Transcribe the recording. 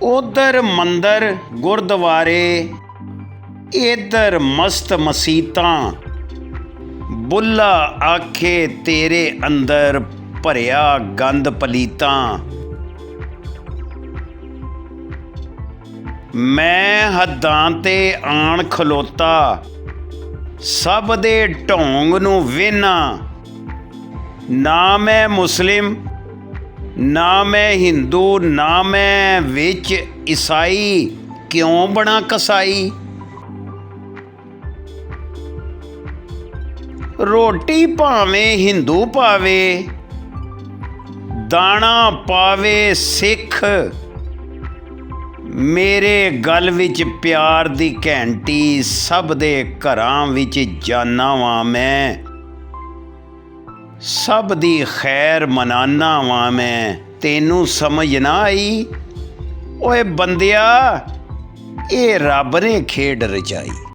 उधर मंदिर गुरुद्वारे, इधर मस्त मसीतां। बुल्ला आखे तेरे अंदर भरिया गंद पलीतां। मैं हद्दां ते आण खलोता, सब दे ढोंग नूं वेहना। ना मैं मुस्लिम, ना मैं हिंदू, ना मैं विच ईसाई, क्यों बना कसाई। रोटी भावें हिंदू पावे, दाना पावे सिख। मेरे गल विच प्यार दी घैंटी, सब दे घरां विच जाना वां मैं। सब दी खैर मनाना वां मैं। तेनू समझ ना आई ओए बंदिया, ये रब ने खेड रचाई।